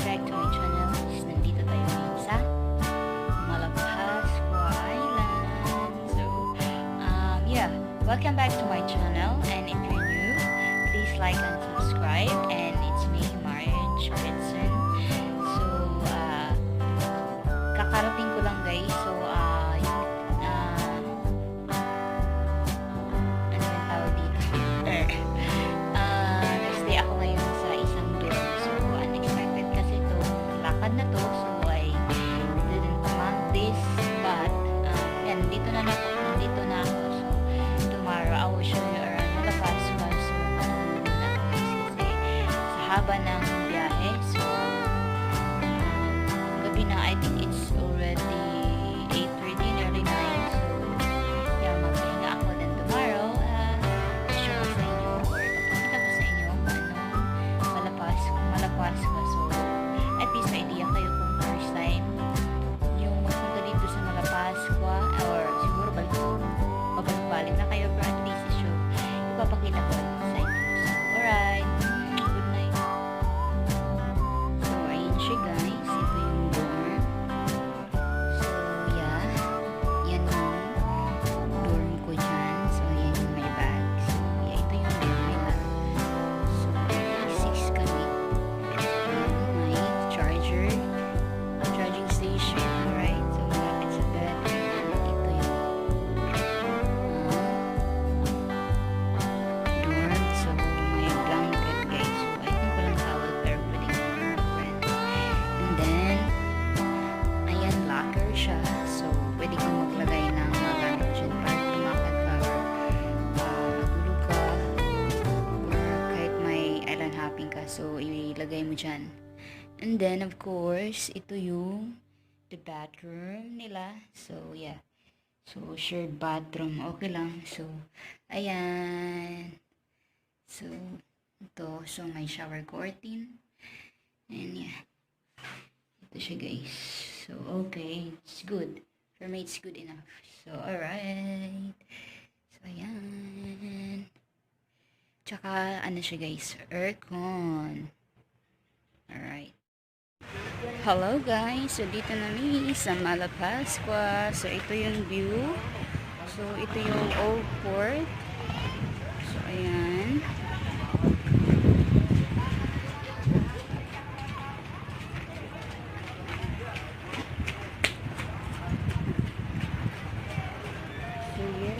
back to my channel. Nandito tayo ngayon sa Malapascua Island. So, yeah, welcome back to my channel. And if you're new, please like and subscribe. And it's me, Marge Whitson. So, kakarating ko lang guys. So, ano yung tawag dito? Nagstay ako ngayon sa isang dorm. So, unexpected kasi to. Lakad na to. So, I didn't plan this. But, yan, nandito na ako. So, tomorrow, I will show you around Malapascua. So, matulog na ako kasi sa haba ng biyahe. So, gabi na, I think it's already 8:30, nearly 9. So, yeah, magpahinga ako. Then tomorrow, show ko sa inyo or papakita ko sa inyo kung anong Malapascua. So, at least may idea kayo kung first time yung magpunta dito sa Malapascua or siguro babalik na kayo, pero at least ipapakita ko sa inyo. So, alright, good night. So, ayun siya guys, ito yung dorm. So, yeah, yan yung dorm ko dyan. So, yan yung may bag. So, yeah, ito yung dorm nila. So, 6 kami. Ayan, may charging station, alright. So, malapit sa bed. Ito yung dorm. So, may blanket guys. So, I think walang towel pero pwede ko friend. And then, ayan, locker siya. So, pwede kang maglagay ng mga gamit dyan para tumakad ka or matulog ka or kahit may island hopping ka. So, ilagay mo dyan. And then, of course, ito yung the bathroom nila. So, yeah. So, shared bathroom. Okay lang. So, ayan. So, ito. So, may shower curtain. And, yeah. Ito siya, guys. So, okay. It's good. For me, it's good enough. So, alright. So, ayan. Tsaka, ano siya, guys? Aircon. Alright. Hello, guys. So, dito na kami sa Malapascua. So, ito yung view. So, ito yung Old Port. So, ayan. So, yeah.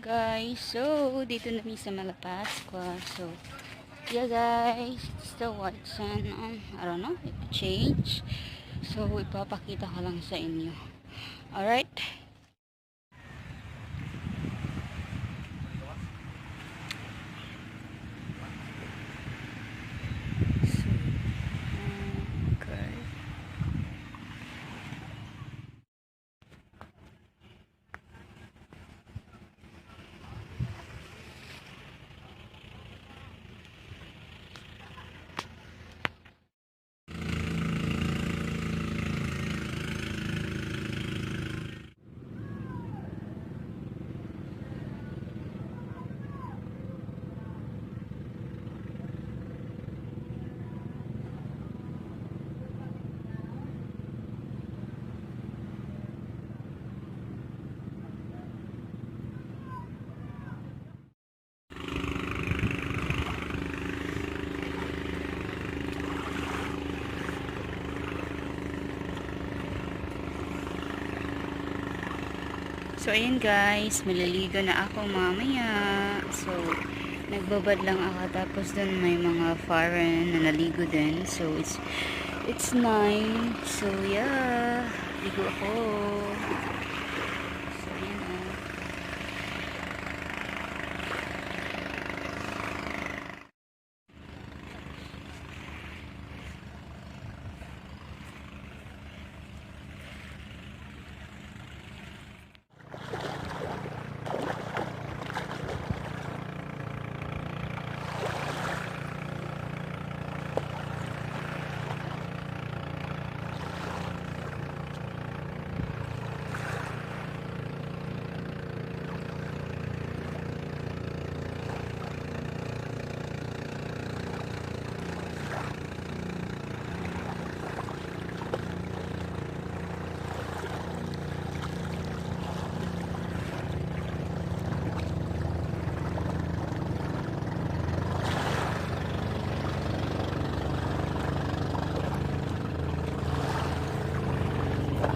Guys, so dito na kami sa Malapascua. So yeah guys, it's still white sun. I don't know, it change. So ipapakita ko lang sa inyo. Alright. So, okay. So, ayun guys, maliligo na ako mamaya. So, nagbabad lang ako. Tapos dun may mga foreign na naligo din. So, it's 9. So, yeah. Ligo ako. So, yan o.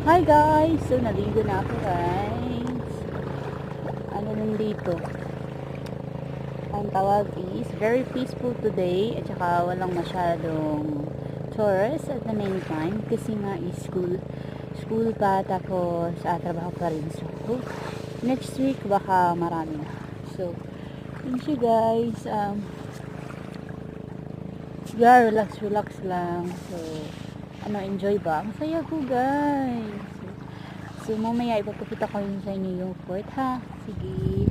Hi guys! So, naligo na ako guys. Ano nandito? Ang tawag is very peaceful today at saka walang masyadong tourists at the meantime kasi nga is school pa tapos trabaho pa rin. So, next week baka marami na. So, yun siya guys. Yeah, relax lang. So, enjoy ba? Ang saya ko guys. So mamaya ipapakita ko yun sa inyo yung fort ha. Sige.